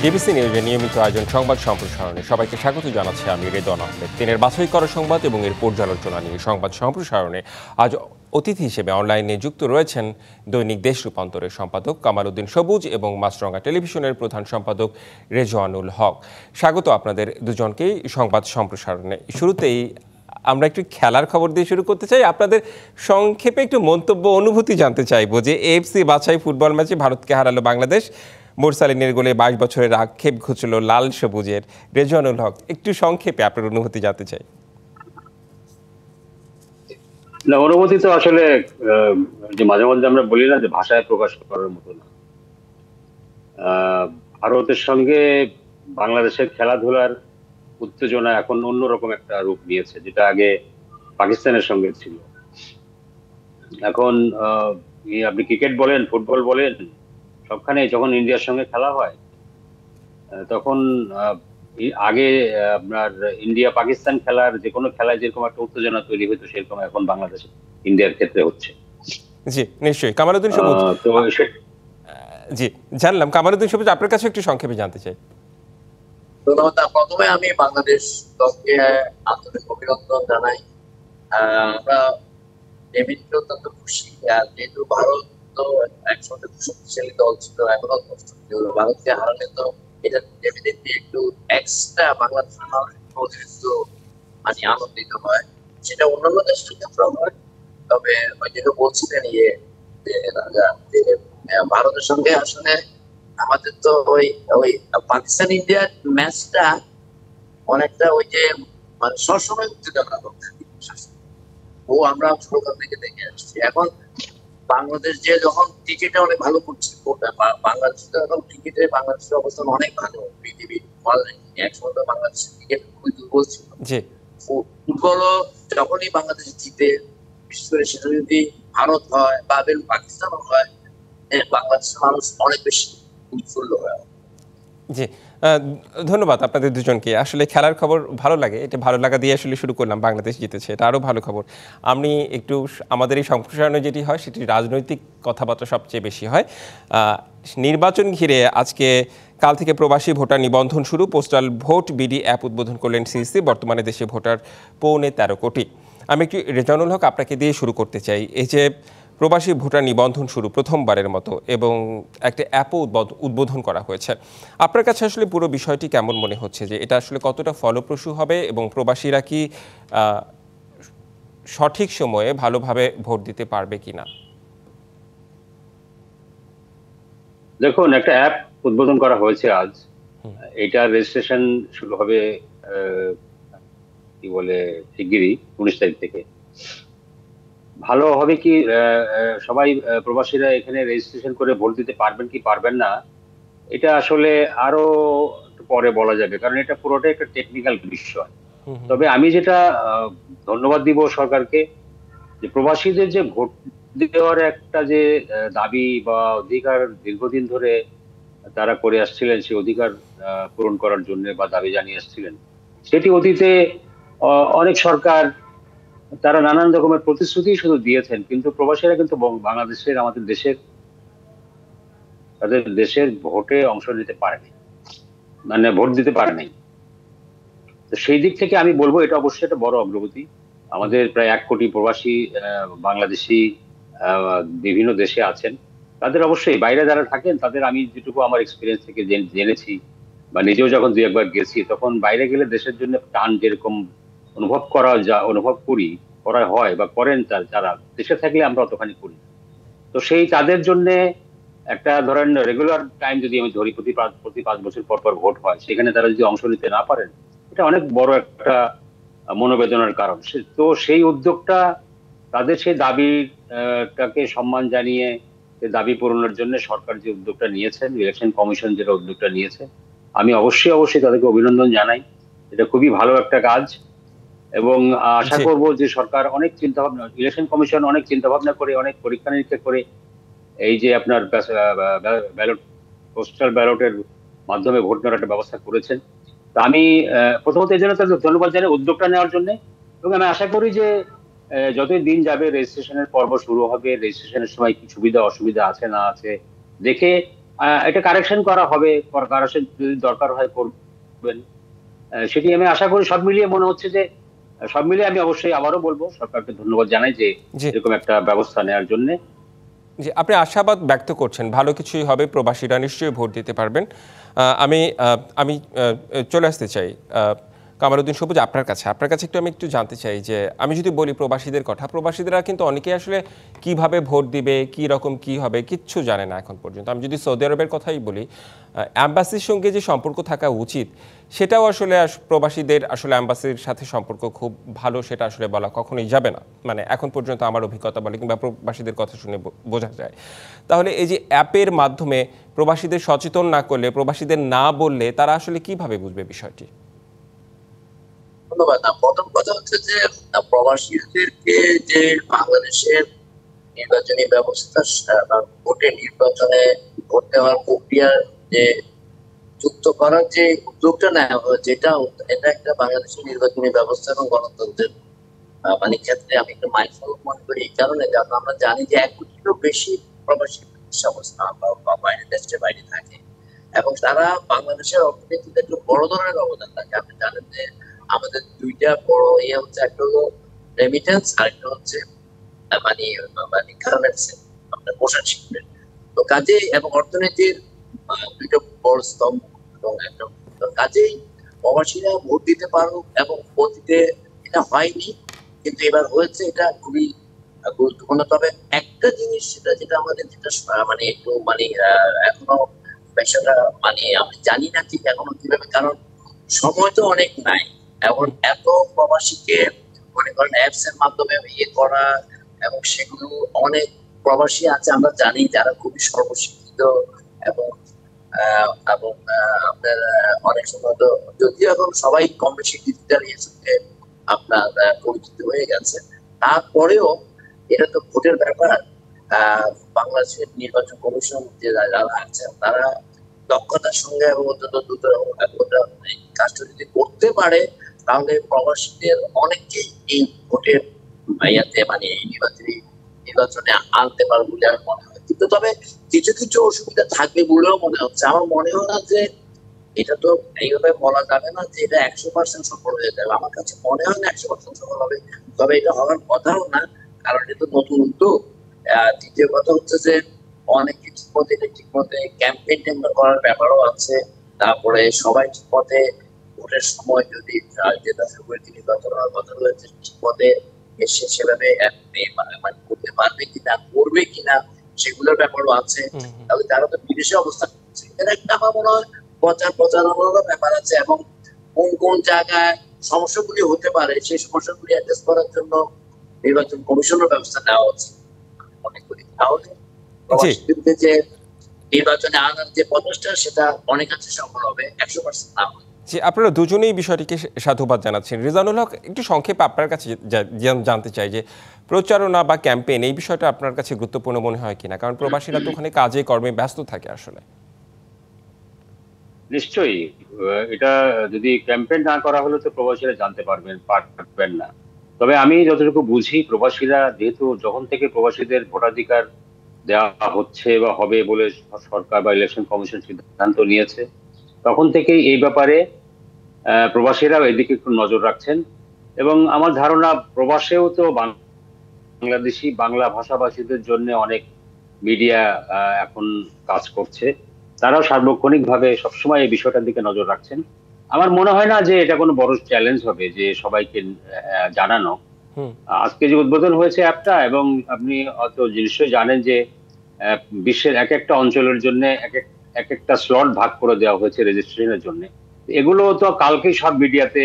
DBC নিউজের নিয়মিত আয়োজন সংবাদ সম্প্রসারণে সবাইকে স্বাগত জানাচ্ছি আমি রেদওয়ান আহমেদ। দিনের বাছাই করা সংবাদ এবং এর পর্যালোচনা নিয়ে সংবাদ সম্প্রসারণে আজ অতিথি হিসেবে অনলাইনে যুক্ত রয়েছেন দৈনিক দেশ রূপান্তরের সম্পাদক কামাল উদ্দিন সবুজ এবং মাছরাঙা টেলিভিশনের প্রধান সম্পাদক রেজওয়ানুল হক। স্বাগত আপনাদের দুজনকেই সংবাদ সম্প্রসারণে। শুরুতেই আমরা একটু খেলার খবর দিয়ে শুরু করতে চাই। আপনাদের সংক্ষেপে একটু মন্তব্য, অনুভূতি জানতে চাইবো যে এএফসি বাছাই ফুটবল ম্যাচে ভারতকে হারালো বাংলাদেশ, মোরসালিনের গোলে 22 বছরের আক্ষেপ ঘুচল লাল সবুজের। রেজওয়ানুল হক, একটু সংক্ষেপে আপনার অনুভূতি জানতে চাই। না, অনুভূতি তো আসলে যে মাঝে মধ্যে আমরা বলি না যে ভাষায় প্রকাশ করার মতো না। ভারতের সঙ্গে বাংলাদেশের খেলাধুলার উত্তেজনা এখন অন্যরকম একটা রূপ নিয়েছে, যেটা আগে পাকিস্তানের সঙ্গে ছিল। এখন আপনি ক্রিকেট বলেন, ফুটবল বলেন, সবখানে যখন ইন্ডিয়ার সঙ্গে খেলা হয় তখন আগে আপনার ইন্ডিয়া পাকিস্তান খেলার যে কোনো খেলায় যেরকম একটা উত্তেজনা তৈরি হতো, সেরকম এখন বাংলাদেশ ইন্ডিয়ার ক্ষেত্রে হচ্ছে। জি নিশ্চয়ই। কামাল উদ্দিন সবুজ, জি জানলাম। কামাল উদ্দিন সবুজ, আপনার কাছে একটু সংক্ষেপে জানতে চাই। ধন্যবাদ। প্রথমে আমি বাংলাদেশ দলকে আন্তরিক অভিনন্দন জানাই। আমরা এমনিতে অত্যন্ত খুশি, যেহেতু ভারত তো একসাথে শক্তিশালী দল ছিল, এখনো ভারতকে হারালে তো এটা ডেফিনেটলি একটু এক্সট্রা বাংলাদেশের মানুষ একটু মানে আনন্দিত হয়। সেটা অন্যান্য দেশের ক্ষেত্রে হয়, তবে ওই যেটা বলছিলেন ভারতের সঙ্গে আসলে আমাদের তো ওই ওই পাকিস্তান ইন্ডিয়ার ম্যাচটা অনেকটা ওই যে মানে সবসময় উত্তেজনা ও আমরা ছোটখান থেকে দেখে আসছি। এখন বাংলাদেশ যে যখন ক্রিকেটে অনেক ভালো করছে, বাংলাদেশ তো এখন ক্রিকেটে বাংলাদেশের অবস্থান অনেক ভালো, পৃথিবীর একসময় তো বাংলাদেশের ক্রিকেট খুবই দুর্বল ছিল। ফুটবলও যখনই বাংলাদেশ জিতে, বিশেষ করে সেটা যদি ভারত হয় বা পাকিস্তানও হয়, বাংলাদেশের মানুষ অনেক বেশি উৎফুল্ল হয়। জি ধন্যবাদ আপনাদের দুজনকে। আসলে খেলার খবর ভালো লাগে, এটা ভালো লাগা দিয়ে আসলে শুরু করলাম। বাংলাদেশ জিতেছে, এটা আরও ভালো খবর। আমি একটু আমাদের এই সম্প্রসারণে যেটি হয় সেটি রাজনৈতিক কথাবার্তা সবচেয়ে বেশি হয়। নির্বাচন ঘিরে আজকে কাল থেকে প্রবাসী ভোটার নিবন্ধন শুরু। পোস্টাল ভোট বিডি অ্যাপ উদ্বোধন করলেন সিইসি। বর্তমানে দেশে ভোটার 13.25 কোটি। আমি একটু রেজওয়ানুল হক আপনাকে দিয়ে শুরু করতে চাই। এই যে প্রবাসী ভোটার নিবন্ধন শুরু প্রথমবারের মতো এবং একটা অ্যাপও উদ্বোধন করা হয়েছে, আপনার কাছে আসলে পুরো বিষয়টি কেমন মনে হচ্ছে? যে এটা আসলে কতটা ফলপ্রসূ হবে এবং প্রবাসীরা কি সঠিক সময়ে ভালোভাবে ভোট দিতে পারবে কিনা? দেখুন, একটা অ্যাপ উদ্বোধন করা হয়েছে আজ। এটা রেজিস্ট্রেশন শুরু হবে কি বলে শিগগিরই 19 তারিখ থেকে। ভালো হবে কি সবাই প্রবাসীরা এখানে রেজিস্ট্রেশন করে ভোট দিতে পারবেন কি পারবেন না, এটা আসলে আরো পরে বলা যাবে, কারণ এটা পুরোটাই একটা টেকনিক্যাল বিষয়। তবে আমি যেটা ধন্যবাদ দিব সরকারকে, যে প্রবাসীদের যে ভোট দেওয়ার একটা যে দাবি বা অধিকার দীর্ঘদিন ধরে তারা করে আসছিলেন, সেই অধিকার পূরণ করার জন্য বা দাবি জানিয়ে আসছিলেন, সেটি অতীতে অনেক সরকার তারা নানান রকমের প্রতিশ্রুতি শুধু দিয়েছেন, কিন্তু প্রবাসীরা কিন্তু বাংলাদেশের আমাদের দেশের তাদের দেশের ভোটে অংশ নিতে পারেনি, মানে ভোট দিতে পারেনি। তো সেই দিক থেকে আমি বলবো এটা অবশ্যই একটা বড় অগ্রগতি। আমাদের প্রায় 1 কোটি প্রবাসী বাংলাদেশি বিভিন্ন দেশে আছেন। তাদের অবশ্যই বাইরে যারা থাকেন তাদের আমি যেটুকু আমার এক্সপিরিয়েন্স থেকে জেনেছি বা নিজেও যখন 2-1 বার গেছি, তখন বাইরে গেলে দেশের জন্য টান যেরকম অনুভব করা হয় বা করেন যারা দেশে থাকলে আমরা অতখানি করি। তো সেই তাদের জন্য একটা ধরেন রেগুলার টাইম যদি আমি ধরি, প্রতি 5 বছর পর পর ভোট হয়, সেখানে তারা যদি অংশ নিতে না পারেন, এটা অনেক বড় একটা মনোবেদনার কারণ। তো সেই উদ্যোগটা, তাদের সেই দাবিটাকে সম্মান জানিয়ে দাবি পূরণের জন্য সরকার যে উদ্যোগটা নিয়েছেন, ইলেকশন কমিশন যেটা উদ্যোগটা নিয়েছে, আমি অবশ্যই তাদেরকে অভিনন্দন জানাই। এটা খুবই ভালো একটা কাজ এবং আশা করব যে সরকার অনেক চিন্তা ভাবনা, ইলেকশন কমিশন অনেক চিন্তা ভাবনা করে, অনেক পরীক্ষা নিরীক্ষা করে এই যে আপনার পোস্টাল ব্যালটের মাধ্যমে ভোট নেওয়ার একটা ব্যবস্থা করেছেন। তো আমি প্রথমত এই জন্য তাদের ধন্যবাদ জানাই উদ্যোগটা নেওয়ার জন্য, এবং আমি আশা করি যে যতই দিন যাবে রেজিস্ট্রেশনের পর্ব শুরু হবে, রেজিস্ট্রেশনের সময় কি সুবিধা অসুবিধা আছে না আছে দেখে এটা কারেকশন করা হবে, কারেকশন যদি দরকার হয় করবেন। সেটি আমি আশা করি। সব মিলিয়ে মনে হচ্ছে যে সব মিলিয়ে আমি অবশ্যই আবারও বলবো, সরকারকে ধন্যবাদ জানাই যে জি এরকম একটা ব্যবস্থা নেওয়ার জন্য। জি, আপনি আশাবাদ ব্যক্ত করছেন ভালো কিছুই হবে, প্রবাসীরা নিশ্চয়ই ভোট দিতে পারবেন। আমি চলে আসতে চাই কামালউদ্দিন সবুজ আপনার কাছে একটু আমি জানতে চাই যে আমি যদি বলি প্রবাসীদের কথা, প্রবাসীরা কিন্তু অনেকেই আসলে কিভাবে ভোট দিবে, কি রকম কি হবে কিচ্ছু জানে না এখন পর্যন্ত। আমি যদি সৌদি আরবের কথাই বলি, অ্যাম্বাসির সঙ্গে যে সম্পর্ক থাকা উচিত সেটাও আসলে প্রবাসীদের আসলে অ্যাম্বাসির সাথে সম্পর্ক খুব ভালো সেটা আসলে বলা কখনোই যাবে না, মানে এখন পর্যন্ত আমার অভিজ্ঞতা বলে কিংবা প্রবাসীদের কথা শুনে বোঝা যায়। তাহলে এই যে অ্যাপের মাধ্যমে প্রবাসীদের সচেতন না করলে, প্রবাসীদের না বললে তারা আসলে কিভাবে বুঝবে বিষয়টি? ধন্যবাদ। প্রথম কথা হচ্ছে যে প্রবাসীদেরকে যে বাংলাদেশের নির্বাচনী ব্যবস্থা বা ভোটে নির্বাচনে ভোট দেওয়ার প্রক্রিয়া যে যুক্ত করার যে উদ্যোগটা নেওয়া হয়েছে, এটা একটা বাংলাদেশের নির্বাচনী ব্যবস্থা এবং গণতন্ত্রের মানে ক্ষেত্রে আমি একটা মাইলফলক মনে করি। এই কারণে কারণ আমরা জানি যে 1 কোটিরও বেশি প্রবাসী অবস্থান বা বাইরে দেশের বাইরে থাকে এবং তারা বাংলাদেশের অর্থনীতিতে একটু বড় ধরনের অবদান রাখে। আপনি জানেন যে আমাদের দুইটা বড় ইয়ে হচ্ছে, একটা হলো রেমিটেন্স আর একটা হচ্ছে মানে মানে গার্মেন্টস, আপনার পোশাক শিল্পের। তো কাজেই এবং অর্থনীতির দুইটা বড় স্তম্ভ এবং একটা, তো কাজেই প্রবাসীরা ভোট দিতে পারুক এবং অতীতে এটা হয়নি কিন্তু এবার হয়েছে, এটা খুবই গুরুত্বপূর্ণ। তবে একটা জিনিস সেটা যেটা আমাদের যেটা মানে একটু মানে এখনো বিষয়টা মানে আমি জানি না ঠিক এখনো কিভাবে, কারণ সময় তো অনেক নাই এখন এত প্রবাসীকে মনে করেন অ্যাপস এর মাধ্যমে ইয়ে করা, এবং সেগুলো অনেক প্রবাসী আছে আমরা জানি যারা খুবই সর্বশিক্ষিত এবং আপনার অনেক সময় তো যদিও এখন সবাই কম বেশি ডিজিটাল ইয়ের সাথে আপনার পরিচিত হয়ে গেছে, তারপরেও এটা তো ভোটের ব্যাপার। বাংলাদেশের নির্বাচন কমিশন যে যারা আছেন তারা দক্ষতার সঙ্গে এবং অত্যন্ত দ্রুত এই কাজটা যদি করতে পারে তাহলে প্রবাসীদের অনেকেই এই ভোটের ইয়াতে মানে এই নির্বাচনে আনতে পারবে বলে আমার মনে হয়। কিন্তু তবে কিছু কিছু অসুবিধা থাকবে বলেও মনে হচ্ছে। আমার মনে হয় না যে এটা তো এইভাবে বলা যাবে না যে এটা 100% সফল হয়ে যাবে। আমার কাছে মনে হয় না 100% সফল হবে, তবে এটা হওয়ার কথাও না, কারণ এটা তো নতুন উদ্যোগ। দ্বিতীয় কথা হচ্ছে যে অনেকে ঠিক মতে ক্যাম্পেইন করার ব্যাপারও আছে। তারপরে সবাই ঠিক মতে ভোটের সময় যদি যেটা ফেব্রুয়ারিতে নির্বাচন হওয়ার কথা রয়েছে ঠিক মতে এসে সেভাবে মানে করতে পারবে কিনা, করবে কিনা সেগুলোর ব্যাপারও আছে। তাহলে তারা তো বিদেশে অবস্থান করছে, এর একটা আমার মনে হয় প্রচারণারও ব্যাপার আছে এবং কোন কোন জায়গায় সমস্যাগুলি হতে পারে সেই সমস্যাগুলি অ্যাড্রেস করার জন্য নির্বাচন কমিশনের ব্যবস্থা নেওয়া উচিত মনে করি। তাহলে জি প্রবাসীদেরকে যে নির্বাচনে আনার যে প্রচেষ্টা সেটা অনেকাংশে সফল হবে, 100% না হবে। জি, আপনারা দুজনেই বিষয়টিকে সাধুবাদ জানাচ্ছেন। রিজানুল হক, একটু সংক্ষেপে আপনার কাছে জানতে চাই যে প্রচারণা বা ক্যাম্পেইন এই বিষয়টা আপনার কাছে গুরুত্বপূর্ণ মনে হয় কিনা, কারণ প্রবাসীরা তো ওখানে কাজে কর্মে ব্যস্ত থাকে আসলে। নিশ্চয়ই এটা যদি ক্যাম্পেইন না করা হলে তো প্রবাসীরা জানতে পারবেন না। তবে আমি যতটুকু বুঝি, প্রবাসীরা যেহেতু যখন থেকে প্রবাসীদের ভোটাধিকার দেওয়া হচ্ছে বা হবে বলে সরকার বা ইলেকশন কমিশন সিদ্ধান্ত নিয়েছে, তখন থেকেই এই ব্যাপারে প্রবাসীরাও এদিকে একটু নজর রাখছেন। এবং আমার ধারণা প্রবাসেও তো বাংলাদেশি বাংলা ভাষাভাষীদের জন্য অনেক মিডিয়া এখন কাজ করছে। তারাও সার্বক্ষণিকভাবে সবসময় এই বিষয়টার দিকে নজর রাখছেন। আমার মনে হয় না যে এটা কোনো বড় চ্যালেঞ্জ হবে যে সবাইকে জানানো। হুম আজকে যে উদ্বোধন হয়েছে অ্যাপটা, এবং আপনি হয়তো নিশ্চয়ই জানেন যে আহ, বিশ্বের এক একটা অঞ্চলের জন্য এক একটা স্লট ভাগ করে দেওয়া হয়েছে রেজিস্ট্রেশনের জন্য। এগুলো তো কালকেই সব মিডিয়াতে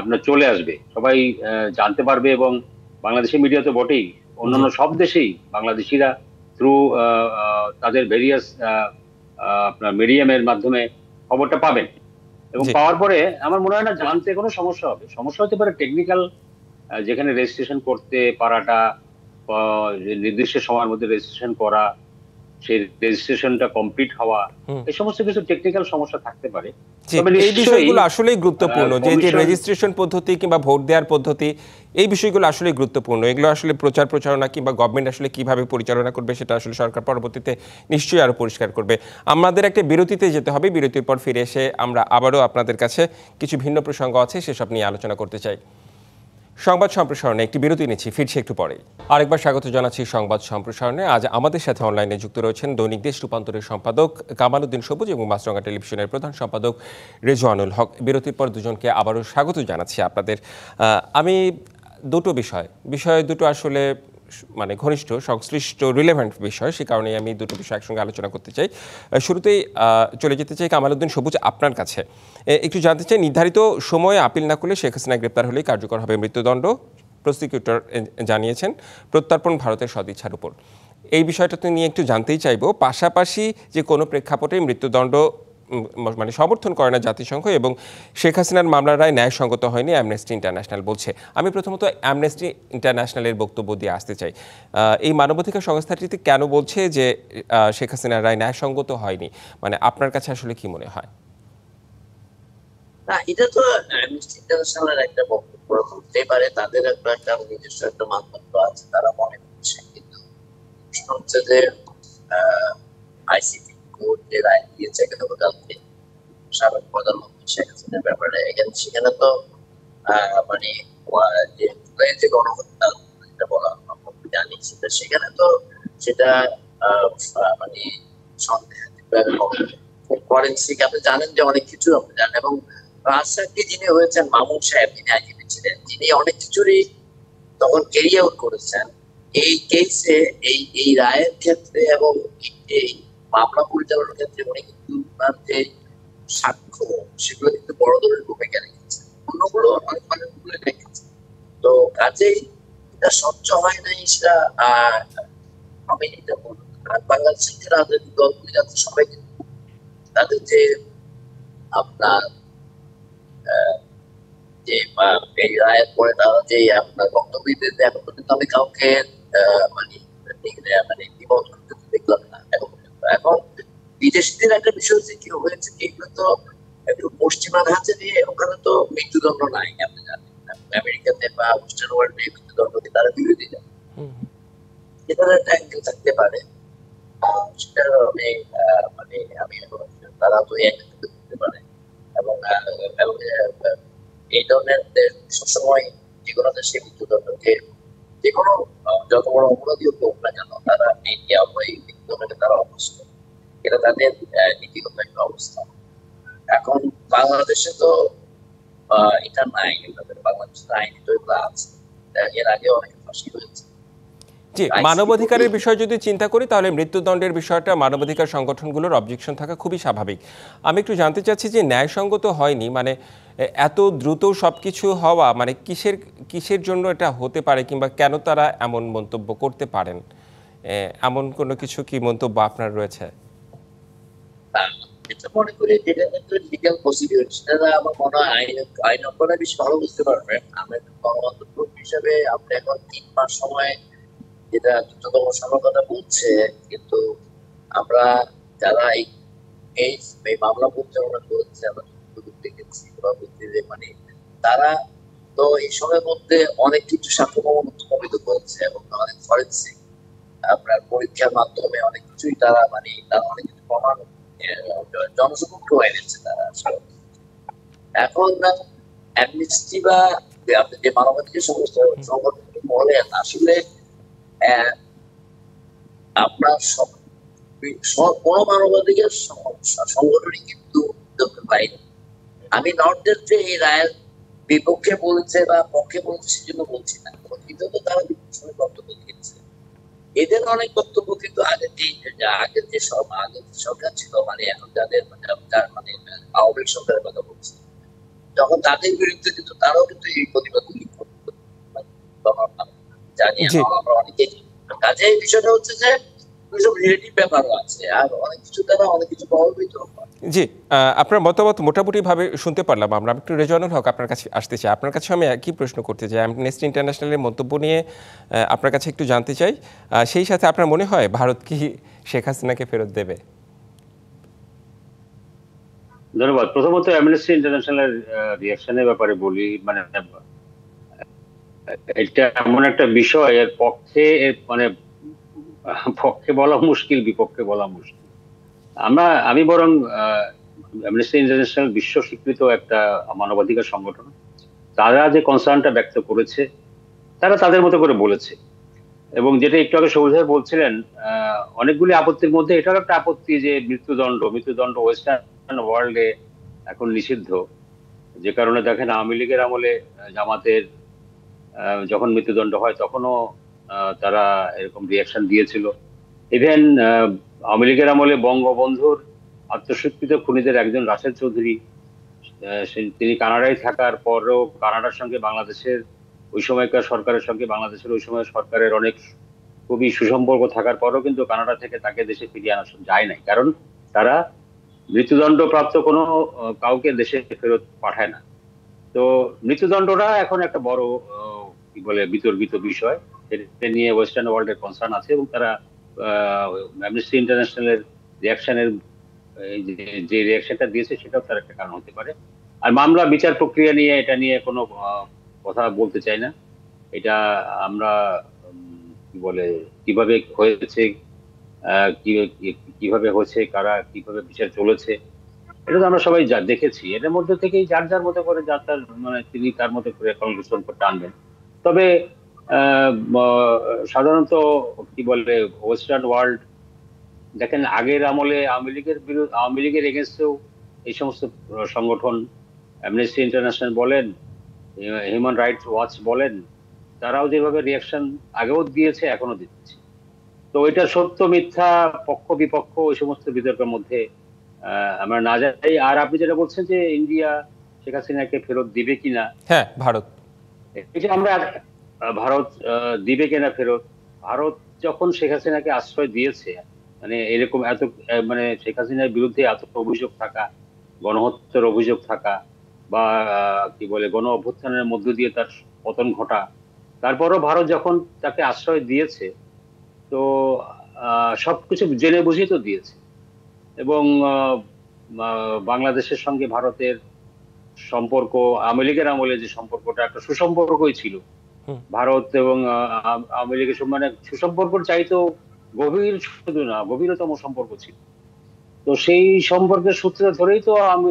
আপনার চলে আসবে, সবাই জানতে পারবে। এবং বাংলাদেশের মিডিয়া তো বটেই, জি অন্যান্য সব দেশেই বাংলাদেশিরা থ্রু তাদের ভেরিয়াস আপনার মিডিয়ামের মাধ্যমে খবরটা পাবেন। এবং জি পাওয়ার পরে আমার মনে হয় না জানতে কোনো সমস্যা হবে। সমস্যা হতে পারে টেকনিক্যাল, যেখানে রেজিস্ট্রেশন করতে পারাটা, যে নির্দিষ্ট সময়ের মধ্যে রেজিস্ট্রেশন করা, সেই রেজিস্ট্রেশনটা কমপ্লিট হওয়া, এই সমস্ত কিছু টেকনিক্যাল সমস্যা থাকতে পারে। তবে এই বিষয়গুলো আসলেই গুরুত্বপূর্ণ, যে রেজিস্ট্রেশন পদ্ধতি কিংবা ভোট দেওয়ার পদ্ধতি, এই বিষয়গুলো আসলে গুরুত্বপূর্ণ। এগুলো আসলে প্রচারণা কিংবা গভর্নমেন্ট আসলে কিভাবে পরিচালনা করবে সেটা আসলে সরকার পরবর্তীতে নিশ্চয়ই আরো পরিষ্কার করবে। আমাদের একটা বিরতিতে যেতে হবে, বিরতির পর ফিরে এসে আমরা আবারও আপনাদের কাছে কিছু ভিন্ন প্রসঙ্গ আছে সেসব নিয়ে আলোচনা করতে চাই। সংবাদ সম্প্রসারণে একটি বিরতি নিচ্ছি, ফিরছি একটু পরেই। আরেকবার স্বাগত জানাচ্ছি সংবাদ সম্প্রসারণে। আজ আমাদের সাথে অনলাইনে যুক্ত রয়েছেন দৈনিক দেশ রূপান্তরের সম্পাদক কামাল উদ্দিন সবুজ এবং মাছরাঙা টেলিভিশনের প্রধান সম্পাদক রেজওয়ানুল হক। বিরতির পর দুজনকে আবারও স্বাগত জানাচ্ছি আপনাদের। আমি বিষয় দুটো আসলে মানে ঘনিষ্ঠ, সংশ্লিষ্ট, রিলেভেন্ট বিষয়, সে কারণে আমি দুটো বিষয় একসঙ্গে আলোচনা করতে চাই। শুরুতেই চলে যেতে চাই কামাল উদ্দিন সবুজ, আপনার কাছে একটু জানতে চাই, নির্ধারিত সময়ে আপিল না করলে শেখ হাসিনা গ্রেপ্তার হলেই কার্যকর হবে মৃত্যুদণ্ড। প্রসিকিউটর জানিয়েছেন প্রত্যর্পণ ভারতের সদিচ্ছার উপর। এই বিষয়টা নিয়ে একটু জানতেই চাইব। পাশাপাশি যে কোনো প্রেক্ষাপটে মৃত্যুদণ্ড মানে সমর্থন করে না জাতিসংঘ এবং শেখ হাসিনার মামলার রায় ন্যায়সঙ্গত হয়নি অ্যামনেস্টি ইন্টারন্যাশনাল বলছে। আমি প্রথমত অ্যামনেস্টি ইন্টারন্যাশনালের বক্তব্য দিয়ে আসতে চাই। এই মানবাধিকার সংস্থাটিতে কেন বলছে যে শেখ হাসিনার রায় ন্যায়সঙ্গত হয়নি, মানে আপনার কাছে আসলে কি মনে হয়? না, এটা তো অ্যামনেস্টি ইন্টারন্যাশনালের একটা বক্তব্য হতে পারে, তাদের একটা নিজস্ব একটা মানদণ্ড আছে, তারা মনে করছে। কিন্তু প্রশ্ন হচ্ছে যে আইসিটি কোর্ট যে রায় দিয়েছে গতকালকে সাবেক প্রধানমন্ত্রী শেখ হাসিনার ব্যাপারে, সেখানে তো মানে যে গণহত্যা যেটা বলা জানি, সেখানে তো সেটা মানে ফরেন্সিক, আপনি জানেন যে অনেক কিছু আপনি জানেন। এবং রাজশাহী যিনি হয়েছেন মামুন সাহেব, যিনি আইনজীবী ছিলেন, যিনি অনেক কিছুরই তখন ক্যারিয়ার করেছেন এই কেসে, এই রায়ের ক্ষেত্রে এবং এই মামলা পরিচালনার ক্ষেত্রে উনি কিন্তু যে সাক্ষ্য, সেগুলো কিন্তু বড় ধরনের ভূমিকা রেখেছে, অন্যগুলো অনেকগুলো রেখেছে। তো কাজেই এটা স্বচ্ছ হয় নাই, সেটা আমি এটা বলবো। আর বাংলাদেশের যে রাজনৈতিক দলগুলি যাচ্ছে সবাই কিন্তু তাদের যে আপনার যে এই রায়ের পরে তারা যে আপনার বক্তব্য দিতে, এখন পর্যন্ত আমি কাউকে মানে মানে বিপদ করতে দেখলাম না এখন বিদেশিদের একটা বিষয় হচ্ছে কি হয়েছে, এগুলো তো একটু পশ্চিমা ধাঁচে দিয়ে, ওখানে তো মৃত্যুদণ্ড নাই, আপনি জানেন আমেরিকাতে বা ওয়েস্টার্ন ওয়ার্ল্ডে মৃত্যুদণ্ডকে তারা বিরোধী দেয়। এটার একটা অ্যাঙ্গেল থাকতে পারে, সেটা আমি মানে আমি তারা তো করতে পারে। এবং এই ধরনের সবসময় যে কোনো দেশে মৃত্যুদণ্ডকে যে কোনো যত বড় অপরাধীও হোক না কেন, তারা এই মৃত্যুদণ্ডকে তারা অভ্যস্ত, এটা তাদের নীতিগত একটা অবস্থা। এখন বাংলাদেশে তো এটা নাই, বাংলাদেশের আইনি তো এগুলো আছে, এর আগে অনেক ফাঁসি হয়েছে। জি, মানবাধিকারের বিষয় যদি চিন্তা করি তাহলে মৃত্যুদণ্ডের বিষয়টা মানবাধিকার সংগঠনগুলোর অবজেকশন থাকা খুবই স্বাভাবিক। আমি একটু জানতে চাচ্ছি যে ন্যায়সঙ্গত হয়নি, মানে এত দ্রুত সবকিছু হওয়া, মানে কিসের জন্য এটা হতে পারে কিংবা কেন তারা এমন মন্তব্য করতে পারেন, এমন কোনো কিছু কি মন্তব্য আপনার রয়েছে? এটা মনে করি যেটা লিগ্যাল প্রসিডিউর, সেটা আমার মনে হয় আইন অঙ্গনে বেশি ভালো বুঝতে পারবেন। আমরা গণমাধ্যম হিসাবে আপনি এখন 3 মাস সময় যেটা দ্রুততম সময়ের কথা বলছে, কিন্তু আমরা যারা এই মামলা পরিচালনা করেছে, আমরা দেখেছি মানে তারা তো এই সময়ের মধ্যে অনেক কিছু সাক্ষ্য প্রমাণ উত্থাপিত করেছে এবং অনেক ফরেন্সিক আপনার পরীক্ষার মাধ্যমে অনেক কিছুই তারা তারা অনেক কিছু প্রমাণ জনসমক্ষে এনেছে তারা। এখন অ্যামনেস্টি বা আপনি যে মানবাধিকার সংগঠন বলেন, আসলে আপনার কোনো মানবাধিকার সংগঠনই কিন্তু বাইরে। আমি নর্থের যে এই রায়ের বিপক্ষে বলছে বা পক্ষে বলছে সেজন্য বলছি না, কিন্তু তারা বিভিন্ন বক্তব্য দিয়েছে। এদের অনেক বক্তব্য কিন্তু আগের যে সরকার ছিল, মানে এখন যাদের আওয়ামী সরকারের কথা বলছে, যখন তাদের বিরুদ্ধে কিন্তু তারাও কিন্তু এই প্রতিবাদগুলি জানি আমরা অনেকে। কাজে এই বিষয়টা হচ্ছে যে ওইসব রিলেটিভ ব্যাপারও আছে, আর অনেক কিছু দ্বারা অনেক কিছু প্রভাবিত হয়। জি, আপনার মতামত মোটামুটিভাবে শুনতে পারলাম আমরা। একটু রেজওয়ানুল হক আপনার কাছে আসতে চাই। আপনার কাছে আমি একই প্রশ্ন করতে চাই। অ্যামনেস্টি ইন্টারন্যাশনালের মন্তব্য নিয়ে আপনার কাছে একটু জানতে চাই। সেই সাথে আপনার মনে হয় ভারত কি শেখ হাসিনাকে ফেরত দেবে? ধন্যবাদ। প্রথমত অ্যামনেস্টি ইন্টারন্যাশনালের রিয়াকশনের ব্যাপারে বলি, মানে এটা এমন একটা বিষয়, এর পক্ষে মানে পক্ষে বলা মুশকিল, বিপক্ষে বলা মুশকিল। আমি বরং অ্যামনেস্টি ইন্টারন্যাশনাল বিশ্ব স্বীকৃত একটা মানবাধিকার সংগঠন, তারা যে কনসার্নটা ব্যক্ত করেছে তারা তাদের মতো করে বলেছে। এবং যেটা একটু আগে সবুজ ভাই বলছিলেন, অনেকগুলি আপত্তির মধ্যে এটাও একটা আপত্তি যে মৃত্যুদণ্ড ওয়েস্টার্ন ওয়ার্ল্ডে এখন নিষিদ্ধ। যে কারণে দেখেন আওয়ামী লীগের আমলে জামাতের যখন মৃত্যুদণ্ড হয় তখনও তারা এরকম রিয়াকশন দিয়েছিল। ইভেন আওয়ামী লীগের আমলে বঙ্গবন্ধুর আত্মস্বীকৃত খুনিদের একজন রাশেদ চৌধুরী, তিনি কানাডায় থাকার পরেও কানাডার সঙ্গে বাংলাদেশের ওই সময়কার সরকারের সঙ্গে বাংলাদেশের ওই সময় সরকারের অনেক খুবই সুসম্পর্ক থাকার পরেও কিন্তু কানাডা থেকে তাকে দেশে ফিরিয়ে আনা যায় নাই, কারণ তারা মৃত্যুদণ্ড প্রাপ্ত কোনো কাউকে দেশে ফেরত পাঠায় না। তো মৃত্যুদণ্ডটা এখন একটা বড় কি বলে বিতর্কিত বিষয়। এটা নিয়ে ওয়েস্টার্ন ওয়ার্ল্ডের কনসার্ন আছে এবং তারা অ্যামনেস্টি ইন্টারন্যাশনালের রিয়াকশনের যে রিয়াকশনটা দিয়েছে সেটাও তার একটা কারণ হতে পারে। আর মামলা বিচার প্রক্রিয়া নিয়ে এটা নিয়ে কোনো কথা বলতে চাই না। এটা আমরা কি বলে কিভাবে হয়েছে, কিভাবে হয়েছে, কারা কিভাবে বিচার চলেছে, এটা তো আমরা সবাই যা দেখেছি। এটার মধ্যে থেকেই যার যার মতো করে যার তার মানে তিনি তার মতো করে কনক্লুশন করতে আনবেন। তবে সাধারণত কি বলে ওয়েস্টার্ন ওয়ার্ল্ড দেখেন আগের আমলে আওয়ামী লীগের এগেনস্টেও এই সমস্ত সংগঠন, অ্যামনেস্টি ইন্টারন্যাশনাল বলেন, হিউম্যান রাইটস ওয়াচ বলেন, তারাও যেভাবে রিয়াকশন আগেও দিয়েছে এখনো দিচ্ছে। তো এটা সত্য মিথ্যা, পক্ষ বিপক্ষ ওই সমস্ত বিতর্কের মধ্যে আমরা না যাই। আর আপনি যেটা বলছেন যে ইন্ডিয়া শেখ হাসিনাকে ফেরত দিবে কিনা, হ্যাঁ, ভারত। এটা আমরা ভারত দিবে কিনা ফেরত, ভারত যখন শেখ হাসিনাকে আশ্রয় দিয়েছে, মানে এরকম এত মানে শেখ হাসিনার বিরুদ্ধে এত অভিযোগ থাকা, গণহত্যার অভিযোগ থাকা বা কি বলে গণ অভ্যুত্থানের মধ্য দিয়ে তার পতন ঘটা, তারপরও ভারত যখন তাকে আশ্রয় দিয়েছে তো সবকিছু জেনে বুঝেই তো দিয়েছে। এবং বাংলাদেশের সঙ্গে ভারতের সম্পর্ক আওয়ামী লীগের আমলে যে সম্পর্কটা একটা সুসম্পর্কই ছিল, ভারত এবং আওয়ামী লীগের মানে সুসম্পর্কর চাইতেও গভীর, শুধু না গভীরতম সম্পর্ক ছিল। তো সেই সম্পর্কের সূত্র ধরেই তো আমি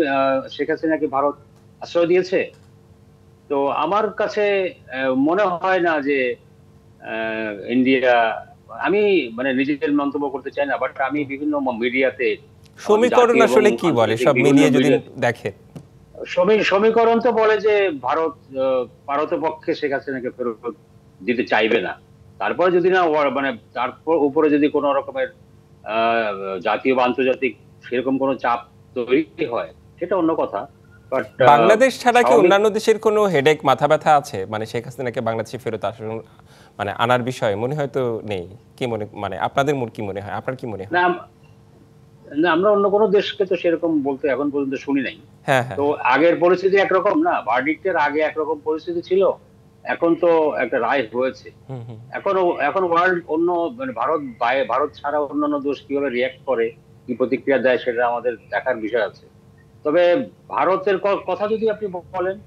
শেখ হাসিনাকে ভারত আশ্রয় দিয়েছে। তো আমার কাছে মনে হয় না যে ইন্ডিয়া, আমি মানে নিজেদের মন্তব্য করতে চাই না, বাট আমি বিভিন্ন মিডিয়াতে সমীকরণ আসলে কি বলে সব মিলিয়ে যদি দেখে? সমীকরণ তো বলে যে ভারত পারতপক্ষে শেখ হাসিনাকে ফেরত দিতে চাইবে না। তারপরে যদি না মানে তারপর উপরে যদি কোনো রকমের জাতীয় বা আন্তর্জাতিক সেরকম কোনো চাপ তৈরি হয় সেটা অন্য কথা। বাট বাংলাদেশ ছাড়া কি অন্যান্য দেশের কোনো হেডেক, মাথা ব্যথা আছে মানে শেখ হাসিনাকে বাংলাদেশে ফেরত মানে আনার বিষয়ে? মনে হয় তো নেই। কি মনে, মানে আপনাদের কি মনে হয়, আপনার কি মনে হয়? না, আমরা অন্য কোনো দেশকে তো সেরকম বলতে এখন পর্যন্ত শুনি নাই। হ্যাঁ, তো আগের পরিস্থিতি একরকম না, ভার্ডিক্টের আগে একরকম পরিস্থিতি ছিল, এখন তো একটা রায় হয়েছে। এখন ওয়ার্ল্ড অন্য মানে ভারত ছাড়া অন্যান্য দেশ কিভাবে রিয়াক্ট করে, কি প্রতিক্রিয়া দেয় সেটা আমাদের দেখার বিষয় আছে। তবে ভারতের কথা যদি আপনি বলেন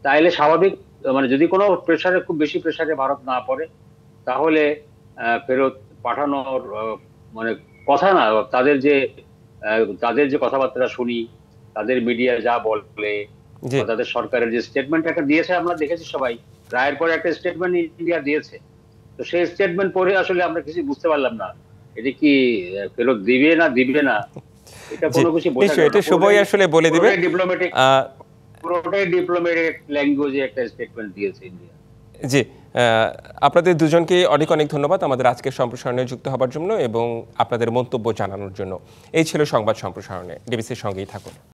তাহলে স্বাভাবিক, মানে যদি কোনো প্রেসারে, খুব বেশি প্রেসারে ভারত না পড়ে তাহলে ফেরত পাঠানোর মানে কথা না। তাদের যে কথাবার্তা শুনি, তাদের মিডিয়া যা বলে, তাদের সরকারের যে স্টেটমেন্ট একটা দিয়েছে আমরা দেখেছি সবাই, রায়ের পরে একটা স্টেটমেন্ট ইন্ডিয়া দিয়েছে। তো সেই স্টেটমেন্ট পড়ে আসলে আমরা কিছু বুঝতে পারলাম না এটা কি ফেরত দিবে না দিবে না, এটা কোনো কিছু বোঝা যায় না। এটা সবাই আসলে বলে দিবে। পুরোটাই ডিপ্লোম্যাটিক ল্যাঙ্গুয়েজে একটা স্টেটমেন্ট দিয়েছে ইন্ডিয়া। জি, আপনাদের দুজনকে অনেক অনেক ধন্যবাদ আমাদের আজকের সম্প্রসারণে যুক্ত হবার জন্য এবং আপনাদের মন্তব্য জানানোর জন্য। এই ছিল সংবাদ সম্প্রসারণে। ডিবিসির সঙ্গেই থাকুন।